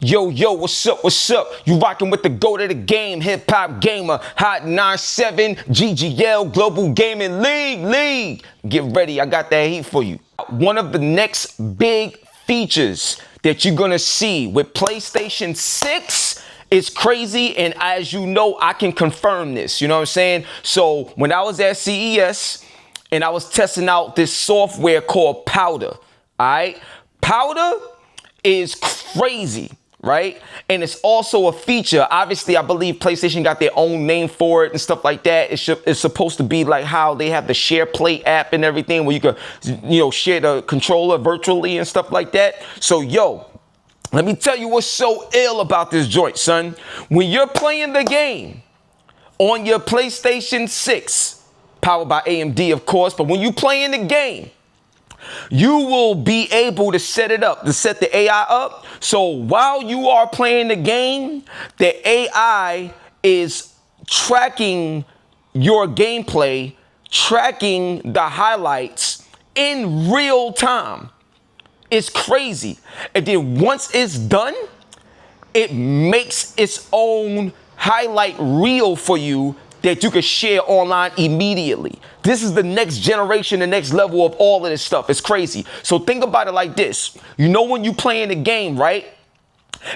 Yo, yo, what's up, what's up? You rockin' with the GOAT of the game, HipHopGamer, Hot 97, GGL, Global Gaming League. Get ready, I got that heat for you. One of the next big features that you're gonna see with PlayStation 6 is crazy, and as you know, I can confirm this, you know what I'm saying? So when I was at CES, and I was testing out this software called Powder, all right? Powder is crazy, right? And it's also a feature. Obviously, I believe PlayStation got their own name for it and stuff like that. It's supposed to be like how they have the Share Play app and everything where you can, share the controller virtually and stuff like that. So, yo, let me tell you what's so ill about this joint, son. When you're playing the game on your PlayStation 6, powered by AMD, of course, but when you playing the game, you will be able to set it up, to set the AI up. So while you are playing the game, the AI is tracking your gameplay, tracking the highlights in real time. It's crazy. And then once it's done, it makes its own highlight reel for you that you can share online immediately. This is the next generation, the next level of all of this stuff. It's crazy. So think about it like this. You know when you playing the game, right?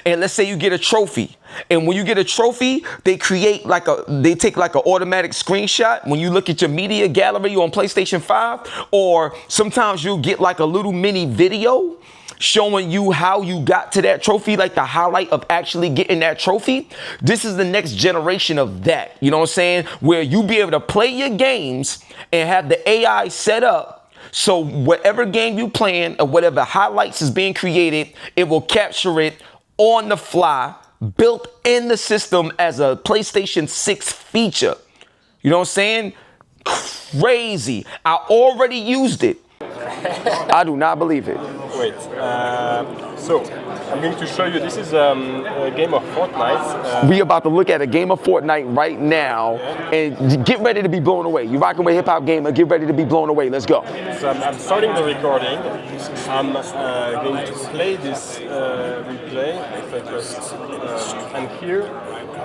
And let's say you get a trophy. And when you get a trophy, they take like an automatic screenshot when you look at your media gallery on PlayStation 5, or sometimes you'll get like a little mini video showing you how you got to that trophy, like the highlight of actually getting that trophy. This is the next generation of that, you know what I'm saying? Where you be able to play your games and have the AI set up so whatever game you playing or whatever highlights is being created, it will capture it on the fly, built in the system as a PlayStation 6 feature. You know what I'm saying? Crazy. I already used it. I do not believe it. Wait, so I'm going to show you, this is a game of Fortnite. We about to look at a game of Fortnite right now, and get ready to be blown away. You're rocking with HipHopGamer, get ready to be blown away. Let's go. So I'm starting the recording. I'm going to play this replay. If I just, and here,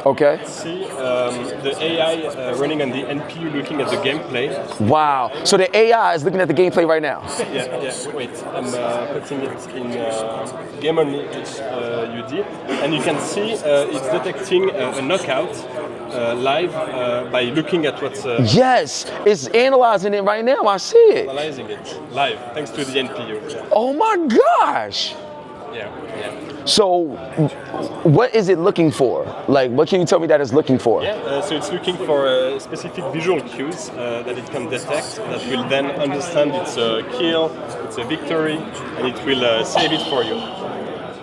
okay. See the AI running on the NPU looking at the gameplay. Wow. So the AI is looking at the gameplay right now. Yeah. Wait, I'm putting it in Game on HUD, and you can see it's detecting a knockout live by looking at what's. Yes, it's analyzing it right now. I see it. Analyzing it live, thanks to the NPU. Yeah. Oh my gosh. Yeah. So, what is it looking for? Like, what can you tell me that it's looking for? Yeah, so it's looking for specific visual cues that it can detect that will then understand it's a kill, it's a victory, and it will save it for you.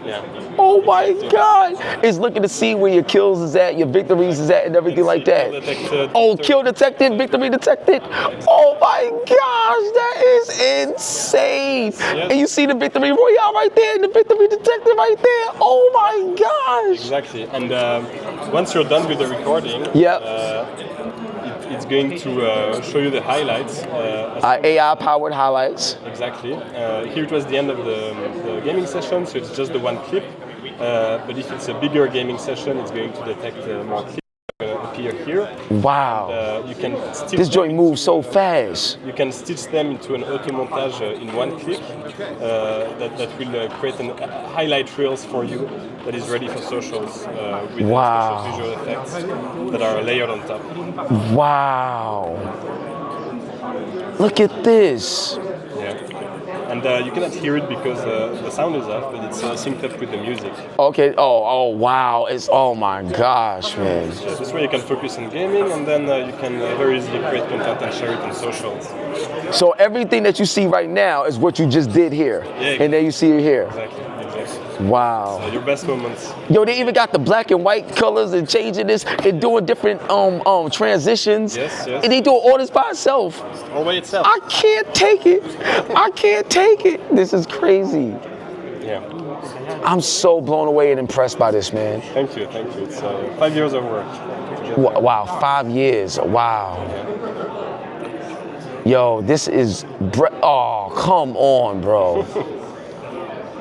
Yeah. Oh my God! It's looking to see where your kills is at, your victories is at, and everything like that. Oh, kill detected, victory detected. Oh my gosh, that is insane! Yes. And you see the victory royale right there, and the victory detected right there. Oh my gosh! Exactly. And once you're done with the recording, it's going to show you the highlights. AI-powered highlights. Exactly. Here it was the end of the gaming session, so it's just the one clip. But if it's a bigger gaming session, it's going to detect more clips appear here. Wow. And, you can this joint moves so fast. You can stitch them into an auto montage in one click that will create highlight reels for you that is ready for socials with special visual effects that are layered on top. Wow. Look at this. Yeah. And you cannot hear it because the sound is off, but it's synced up with the music. Okay. Oh, wow. Oh my gosh, man. So this way you can focus on gaming, and then you can very easily create content and share it on socials. So everything that you see right now is what you just did here. Yeah, exactly. And then you see it here. Exactly. Wow. So your best moments. Yo, they even got the black and white colors and changing this and doing different transitions. Yes. And they do all this by itself. All by itself. I can't take it. I can't take it. This is crazy. Yeah. I'm so blown away and impressed by this, man. Thank you. It's 5 years of work. Wow, 5 years. Wow. Yo, this is, oh, come on, bro.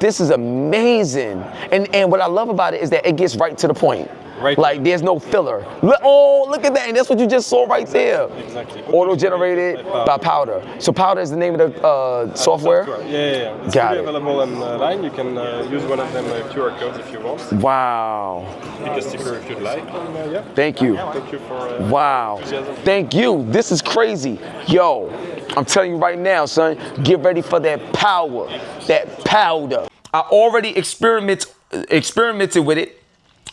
This is amazing. And what I love about it is that it gets right to the point. Right. Like there's no filler. Look at that. And that's what you just saw right there. Exactly. Auto-generated by Powder. So Powder is the name of the software? Yeah. It's Got fully it. available online. You can use one of them QR codes if you want. Wow. Pick a sticker if you'd like. And, yeah. Thank you. Thank you for Wow. enthusiasm. Thank you. This is crazy. Yo, I'm telling you right now, son, get ready for that power, that powder. I already experimented with it,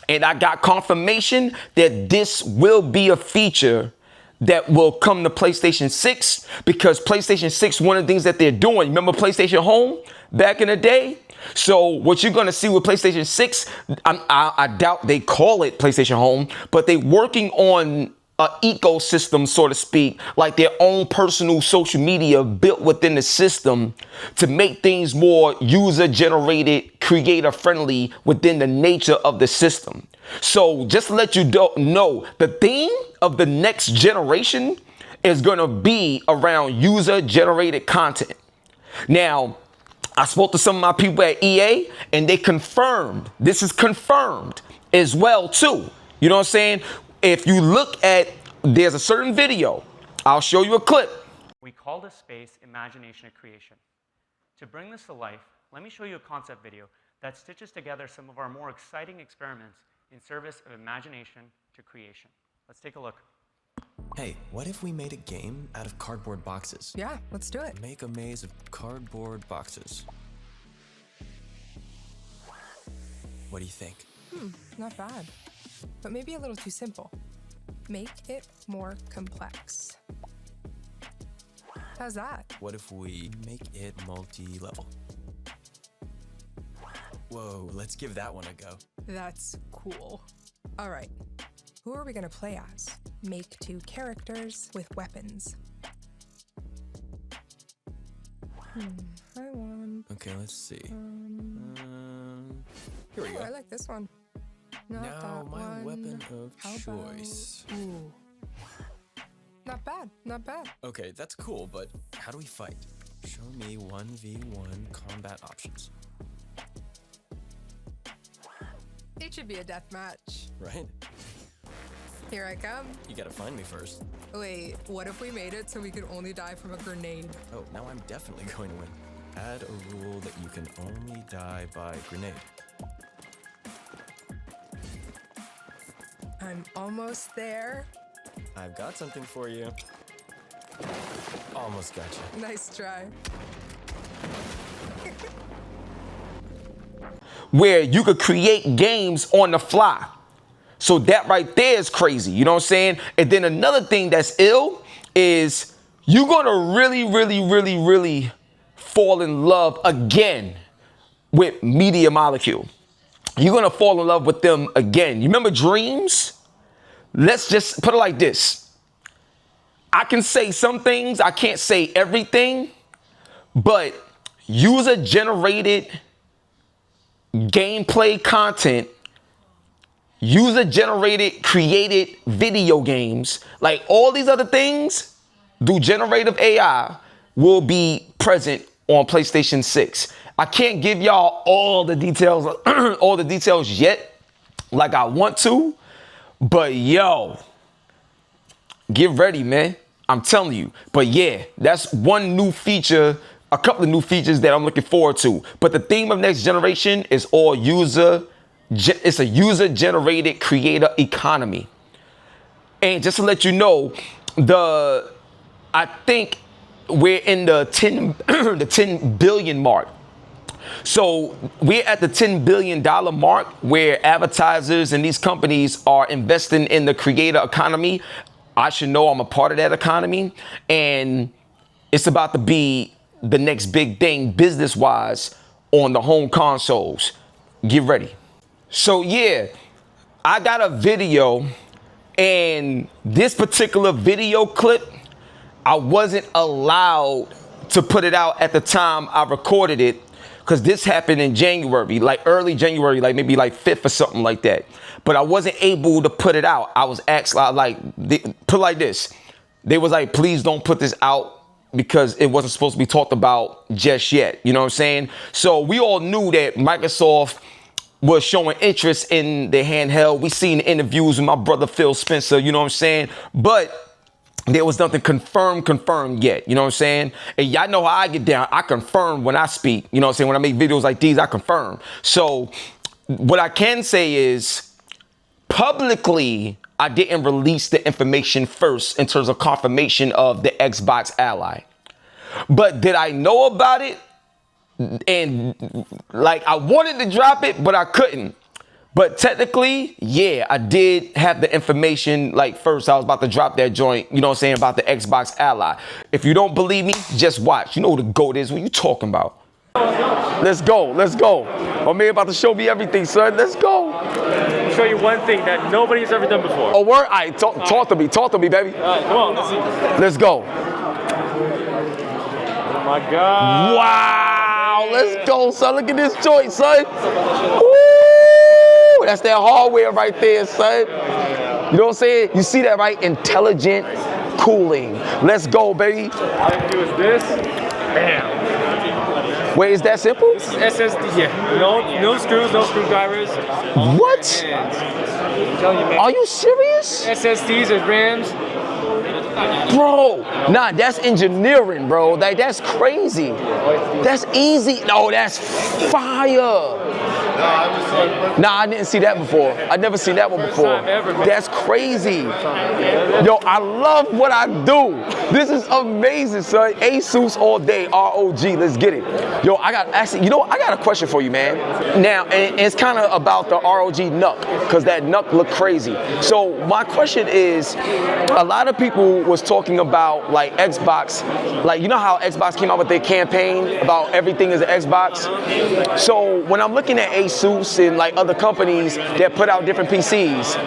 and I got confirmation that this will be a feature that will come to PlayStation 6, because PlayStation 6, one of the things that they're doing, remember PlayStation Home back in the day? So what you're gonna see with PlayStation 6, I doubt they call it PlayStation Home, but they're working on an ecosystem, so to speak, like their own personal social media built within the system to make things more user-generated, creator-friendly within the nature of the system. So just to let you know, the theme of the next generation is gonna be around user-generated content. Now, I spoke to some of my people at EA, and they confirmed, this is confirmed as well too. You know what I'm saying? If you look at, there's a certain video, I'll show you a clip. We call this space imagination and creation. To bring this to life, let me show you a concept video that stitches together some of our more exciting experiments in service of imagination to creation. Let's take a look. Hey, what if we made a game out of cardboard boxes? Yeah, let's do it. Make a maze of cardboard boxes. What do you think? Not bad, but maybe a little too simple. Make it more complex. How's that? What if we make it multi-level? Whoa, let's give that one a go. That's cool. All right, who are we gonna play as? Make 2 characters with weapons. I want. Okay, let's see. Here we Oh, I go. like this one. Not Now that my one. weapon of How about- choice. Ooh. Not bad, not bad. Okay, that's cool, but how do we fight? Show me 1v1 combat options. It should be a death match. Right? Here I come. You gotta find me first. Wait, what if we made it so we could only die from a grenade? Oh, now I'm definitely going to win. Add a rule that you can only die by grenade. I'm almost there. I've got something for you. Almost got you. Nice try. Where you could create games on the fly. So that right there is crazy, you know what I'm saying? And then another thing that's ill is you're gonna really fall in love again with Media Molecule. You're gonna fall in love with them again. You remember Dreams? Let's just put it like this. I can say some things, I can't say everything, but user-generated gameplay content, user-generated created video games, like all these other things through generative AI will be present on PlayStation 6. I can't give y'all all the details, yet, like I want to, but yo, get ready, man. I'm telling you. But yeah, that's one new feature, a couple of new features that I'm looking forward to. But the theme of next generation is all it's a user-generated creator economy. And just to let you know, I think we're in the 10 billion mark. So we're at the $10 billion mark where advertisers and these companies are investing in the creator economy. I should know I'm a part of that economy, and it's about to be the next big thing business-wise on the home consoles. Get ready. So yeah, I got a video, and this particular video clip, I wasn't allowed to put it out at the time I recorded it, because this happened in January, like early January, like maybe like 5th or something like that. But I wasn't able to put it out. I was asked, put it like this. They was like, please don't put this out because it wasn't supposed to be talked about just yet. You know what I'm saying? So we all knew that Microsoft was showing interest in the handheld. We seen interviews with my brother Phil Spencer, you know what I'm saying? But there was nothing confirmed yet, you know what I'm saying? And y'all know how I get down. I confirm when I speak, you know what I'm saying? When I make videos like these, I confirm. So what I can say is publicly, I didn't release the information first in terms of confirmation of the Xbox Ally. But did I know about it? And like I wanted to drop it, but I couldn't. But technically, yeah, I did have the information. Like first, I was about to drop that joint, you know what I'm saying, about the Xbox Ally. If you don't believe me, just watch. You know who the GOAT is. What you talking about? Let's go. Let's go. My man about to show me everything, son. Let's go. I'll show you one thing that nobody's ever done before. Oh, word? All right, talk to me. Talk to me, baby. All right, come on. Let's see. Let's go. Oh my God. Wow. Let's go, son. Look at this joint, son. Woo! That's that hardware right there, son. You know what I'm saying? You see that, right? Intelligent cooling. Let's go, baby. All I have to do is this. Bam. Wait, is that simple? This is SSD. Yeah. No screws, no screwdrivers. What? I'm telling you, man. Are you serious? SSDs and RAMs. Bro, nah, that's engineering, bro. Like, that's crazy. That's easy. No, that's fire. Nah, I didn't see that before. I've never seen that one before. That's crazy. Yo, I love what I do. This is amazing, son. ASUS all day, ROG. Let's get it. Yo, I got a question for you, man. Now, and it's kind of about the ROG NUC, because that NUC looked crazy. So my question is, a lot of people was talking about like Xbox, like you know how Xbox came out with their campaign about everything is an Xbox. So when I'm looking at ASUS and like other companies that put out different PCs,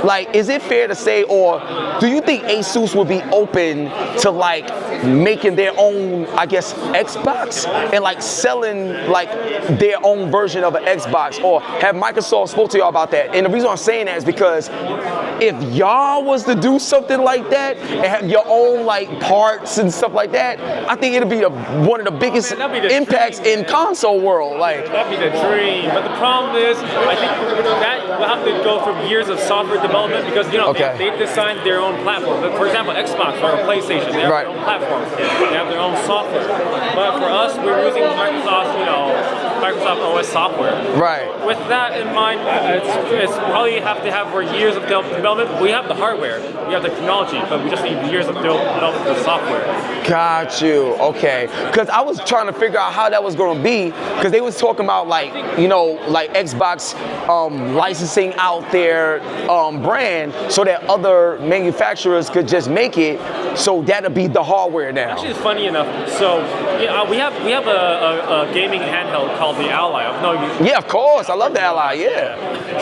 like is it fair to say, or do you think ASUS would be open to like making their own, I guess, Xbox and like selling like their own version of an Xbox, or have Microsoft spoke to y'all about that? And the reason I'm saying that is because if y'all was to do something like that and have your own like parts and stuff like that, I think it'd be one of the biggest impacts in console world. Like That'd be the dream. But the problem is, I think that will have to go through years of software development because they designed their own platform. For example, Xbox or PlayStation, they have their own platform. They have their own software. But for us, we're using Microsoft OS software. Right. With that in mind, it's probably have to have for years of development. We have the hardware, we have the technology, but we just need years of development for the software. Got you. Okay. Because I was trying to figure out how that was going to be, because they was talking about like, you know, like Xbox licensing out their brand so that other manufacturers could just make it. So that'll be the hardware now. Actually, it's funny enough. So we have a gaming handheld called the Ally. Yeah, of course. I love the Ally. Yeah.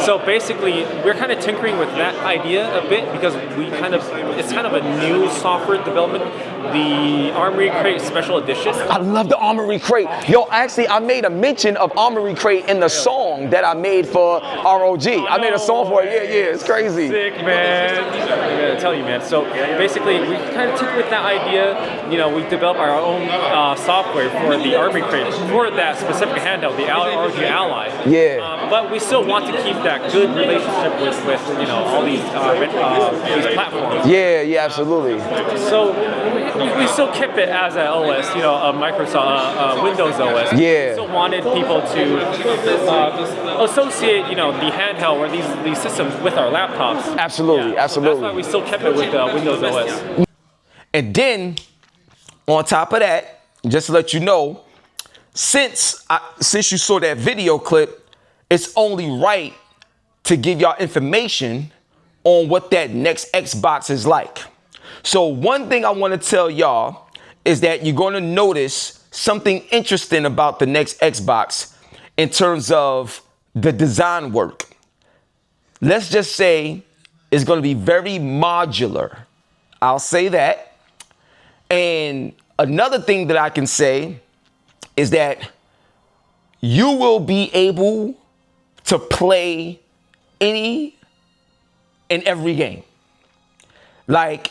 So basically, we're kind of tinkering with that idea a bit because it's kind of a new software development. The Armory Crate Special Edition. I love the Armory Crate. Yo, actually, I made a mention of Armory Crate in the song that I made for ROG. I made a song for it. Yeah, it's crazy. Sick, man. I gotta tell you, man. So basically, we kind of took with that idea. You know, we developed our own software for the Armory Crate for that specific handheld, the ROG Ally. Yeah. But we still want to keep that good relationship with all these platforms. Yeah, absolutely. So we still kept it as an OS, a Microsoft Windows OS. Yeah. We still wanted people to associate, the handheld or these systems with our laptops. Absolutely, yeah. absolutely. So that's why we still kept it with Windows OS. And then, on top of that, just to let you know, since you saw that video clip, it's only right to give y'all information on what that next Xbox is like. So one thing I want to tell y'all is that you're going to notice something interesting about the next Xbox in terms of the design work. Let's just say it's going to be very modular. I'll say that. And another thing that I can say is that you will be able to play any and every game. Like,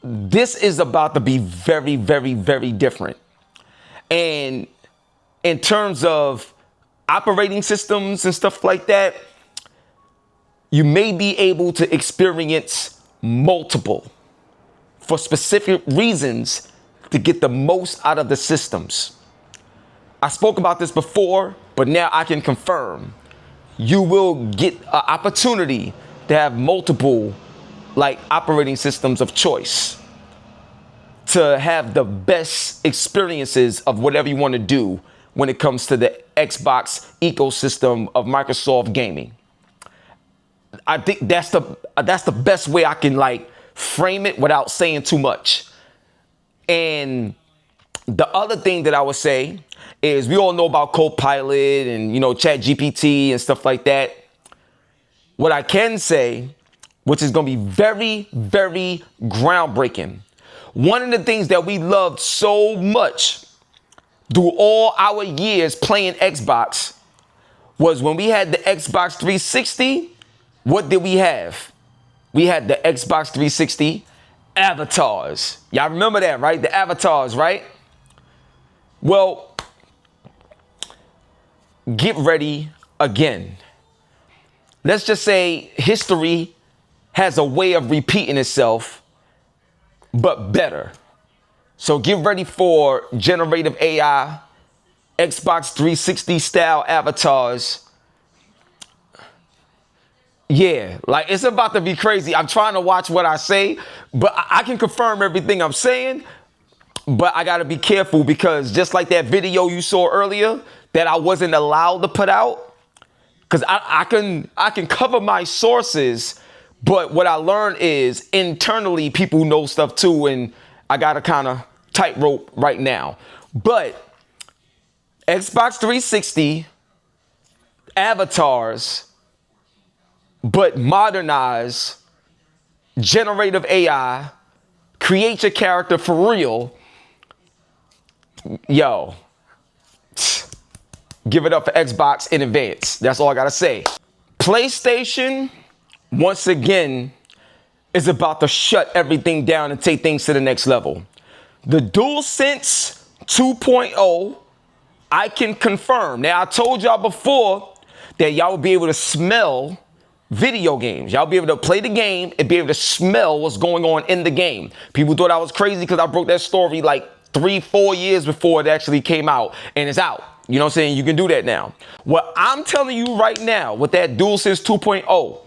this is about to be very, very, very different. And in terms of operating systems and stuff like that, you may be able to experience multiple for specific reasons to get the most out of the systems. I spoke about this before, but now I can confirm. You will get an opportunity to have multiple operating systems of choice to have the best experiences of whatever you want to do when it comes to the Xbox ecosystem of Microsoft gaming. I think that's the best way I can frame it without saying too much. And the other thing that I would say is we all know about Copilot and ChatGPT and stuff like that. What I can say, which is going to be very, very groundbreaking. One of the things that we loved so much through all our years playing Xbox was when we had the Xbox 360, what did we have? We had the Xbox 360 avatars. Y'all remember that, right? The avatars, right? Well, get ready again. Let's just say history has a way of repeating itself, but better. So get ready for generative AI, Xbox 360 style avatars. Yeah, it's about to be crazy. I'm trying to watch what I say, but I can confirm everything I'm saying, but I gotta be careful because just like that video you saw earlier that I wasn't allowed to put out, because I can cover my sources, but what I learned is internally people know stuff too, and I gotta kind of tightrope right now. But Xbox 360 avatars, but modernize, generative AI, create your character for real. Yo, give it up for Xbox in advance. That's all I gotta say. PlayStation, once again, is about to shut everything down and take things to the next level. The DualSense 2.0, I can confirm. Now, I told y'all before that y'all would be able to smell video games. Y'all be able to play the game and be able to smell what's going on in the game. People thought I was crazy because I broke that story 3-4 years before it actually came out, and it's out. You know what I'm saying? You can do that now. What I'm telling you right now with that DualSense 2.0,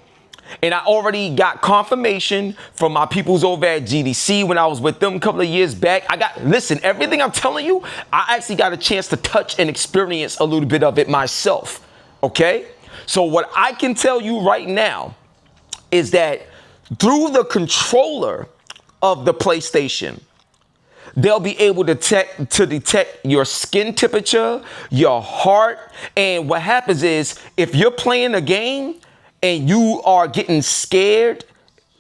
and I already got confirmation from my peoples over at GDC when I was with them a couple of years back. Listen, everything I'm telling you, I actually got a chance to touch and experience a little bit of it myself, okay? So what I can tell you right now is that through the controller of the PlayStation, they'll be able to detect your skin temperature, your heart, and what happens is if you're playing a game and you are getting scared,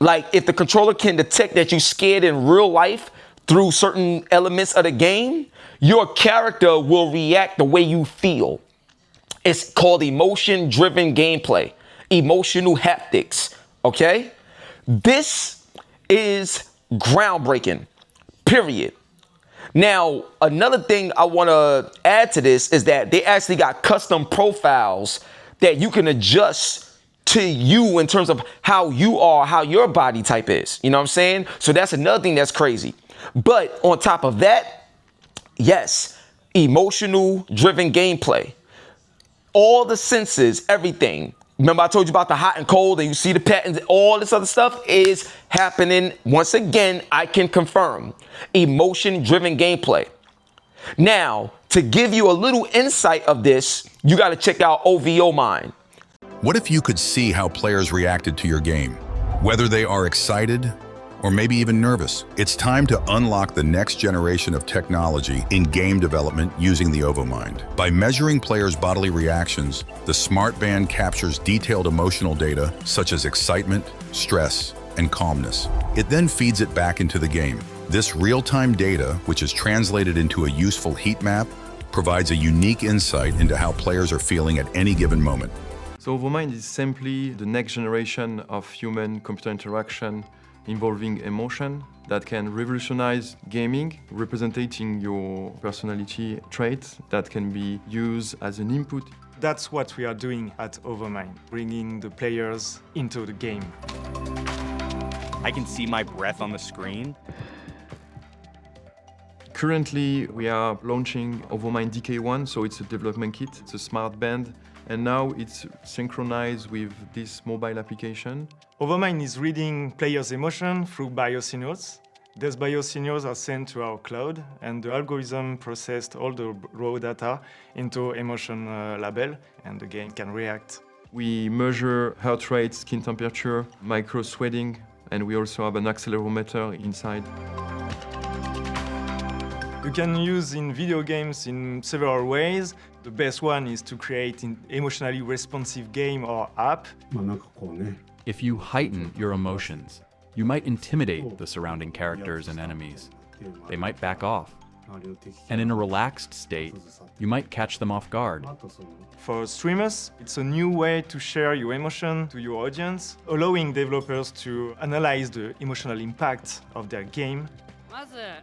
if the controller can detect that you're scared in real life through certain elements of the game, your character will react the way you feel. It's called emotion-driven gameplay, emotional haptics, okay? This is groundbreaking, period. Now, another thing I want to add to this is that they actually got custom profiles that you can adjust to you in terms of how you are, how your body type is. You know what I'm saying? So that's another thing that's crazy. But on top of that, yes, emotional driven gameplay. All the senses, everything. Remember I told you about the hot and cold and you see the patterns, all this other stuff is happening. Once again, I can confirm. Emotion-driven gameplay. Now, to give you a little insight of this, you got to check out OVO Mind. What if you could see how players reacted to your game? Whether they are excited or maybe even nervous, it's time to unlock the next generation of technology in game development using the OVO Mind. By measuring players' bodily reactions, the smart band captures detailed emotional data such as excitement, stress, and calmness. It then feeds it back into the game. This real-time data, which is translated into a useful heat map, provides a unique insight into how players are feeling at any given moment. So OVO Mind is simply the next generation of human-computer interaction involving emotion that can revolutionize gaming, representing your personality traits that can be used as an input. That's what we are doing at Overmind, bringing the players into the game. I can see my breath on the screen. Currently, we are launching Overmind DK1, so it's a development kit, it's a smart band, and now it's synchronized with this mobile application. Overmind is reading players' emotion through biosignals. These biosignals are sent to our cloud, and the algorithm processed all the raw data into emotion label, and the game can react. We measure heart rate, skin temperature, micro-sweating, and we also have an accelerometer inside. You can use in video games in several ways. The best one is to create an emotionally responsive game or app. If you heighten your emotions, you might intimidate the surrounding characters and enemies. They might back off. And in a relaxed state, you might catch them off guard. For streamers, it's a new way to share your emotion to your audience, allowing developers to analyze the emotional impact of their game.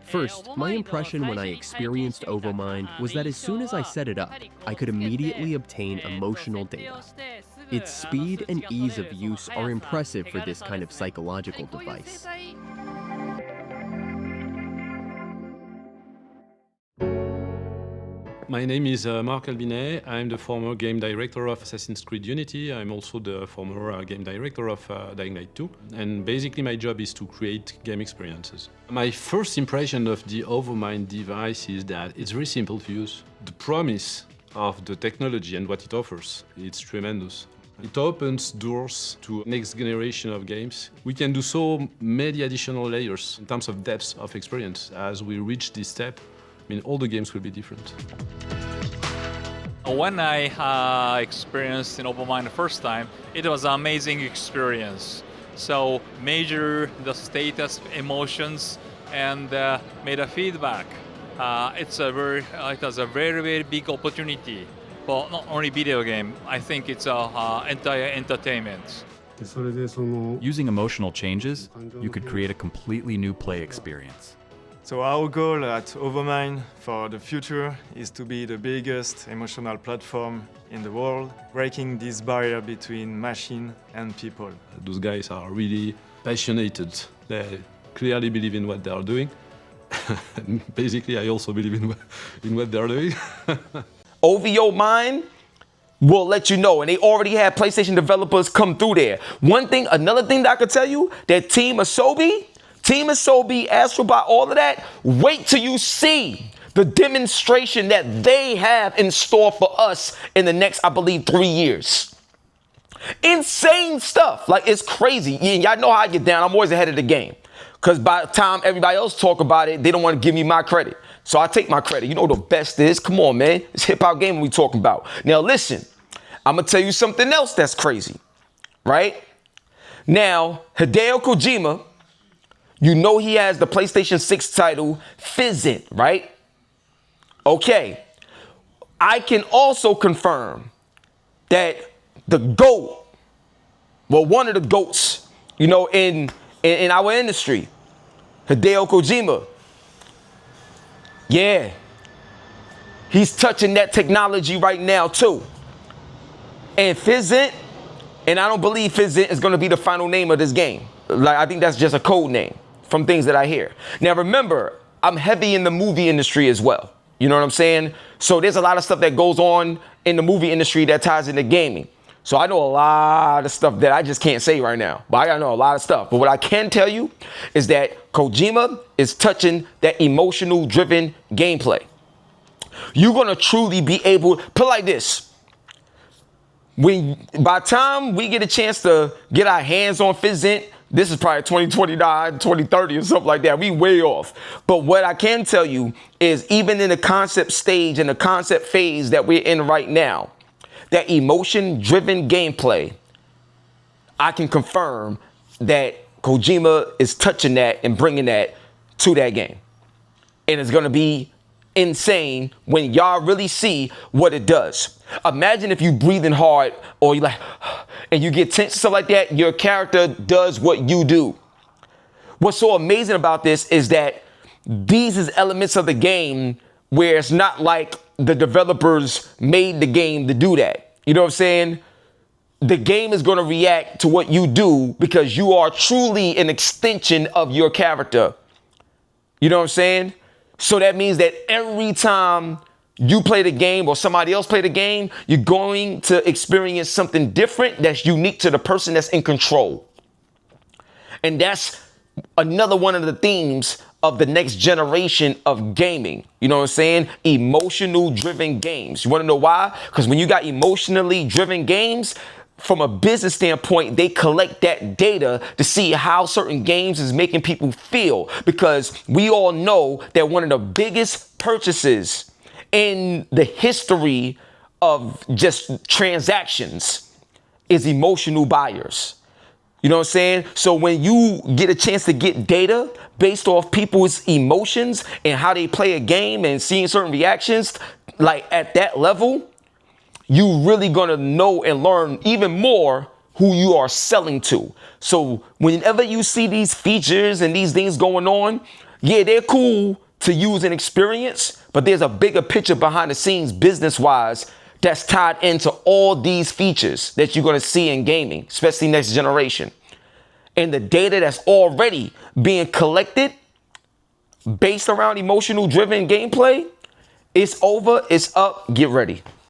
First, my impression when I experienced Overmind was that as soon as I set it up, I could immediately obtain emotional data. Its speed and ease of use are impressive for this kind of psychological device. My name is Marc Albinet. I'm the former game director of Assassin's Creed Unity. I'm also the former game director of Dying Light 2. And basically my job is to create game experiences. My first impression of the Overmind device is that it's very simple to use. The promise of the technology and what it offers, it's tremendous. It opens doors to next generation of games. We can do so many additional layers in terms of depth of experience. As we reach this step, I mean, all the games will be different. When I experienced in Overmind the first time, it was an amazing experience. So measure the status, emotions, and made a feedback. It was a very, very big opportunity for not only video game. I think it's entire entertainment. Using emotional changes, you could create a completely new play experience. So our goal at Overmind for the future is to be the biggest emotional platform in the world, breaking this barrier between machine and people. Those guys are really passionate. They clearly believe in what they are doing. Basically, I also believe in what they are doing. OVO Mind will let you know, and they already have PlayStation developers come through there. Another thing that I could tell you, that Team Asobi, Astrobot, all of that, wait till you see the demonstration that they have in store for us in the next, I believe, 3 years. Insane stuff. Like, it's crazy. Y'all know how I get down. I'm always ahead of the game. Because by the time everybody else talk about it, they don't want to give me my credit. So I take my credit. You know what the best is? Come on, man. It's HipHopGamer we talking about. Now, listen. I'm going to tell you something else that's crazy. Right? Now, Hideo Kojima, you know he has the PlayStation 6 title, PHYSINT, right? Okay. I can also confirm that the GOAT, well, one of the GOATs, you know, in our industry, Hideo Kojima, yeah, he's touching that technology right now too. And PHYSINT, and I don't believe PHYSINT is going to be the final name of this game. Like, I think that's just a code name from things that I hear. Now, remember, I'm heavy in the movie industry as well. You know what I'm saying? So there's a lot of stuff that goes on in the movie industry that ties into gaming. So I know a lot of stuff that I just can't say right now. But I gotta know a lot of stuff. But what I can tell you is that Kojima is touching that emotional driven gameplay. You're gonna truly be able, put it like this. By the time we get a chance to get our hands on PHYSINT, this is probably 2029, 2030 or something like that. We way off. But what I can tell you is even in the concept stage and the concept phase that we're in right now, that emotion-driven gameplay, I can confirm that Kojima is touching that and bringing that to that game. And it's going to be insane when y'all really see what it does. Imagine if you breathing hard or you like, and you get tense, stuff like that, your character does what you do. what's so amazing about this is that these is elements of the game where it's not like the developers made the game to do that. You know what I'm saying? The game is going to react to what you do because you are truly an extension of your character. You know what I'm saying? So that means that every time you play the game or somebody else play the game, you're going to experience something different that's unique to the person that's in control. And that's another one of the themes of the next generation of gaming. You know what I'm saying? Emotional driven games. You want to know why? Because when you got emotionally driven games, from a business standpoint, they collect that data to see how certain games is making people feel. Because we all know that one of the biggest purchases in the history of just transactions is emotional buyers. You know what I'm saying? So when you get a chance to get data based off people's emotions and how they play a game and seeing certain reactions, like at that level, you really gonna know and learn even more who you are selling to. So whenever you see these features and these things going on, yeah, they're cool to use and experience, but there's a bigger picture behind the scenes business-wise that's tied into all these features that you're going to see in gaming, especially next generation. And the data that's already being collected based around emotional driven gameplay, it's over, it's up, get ready.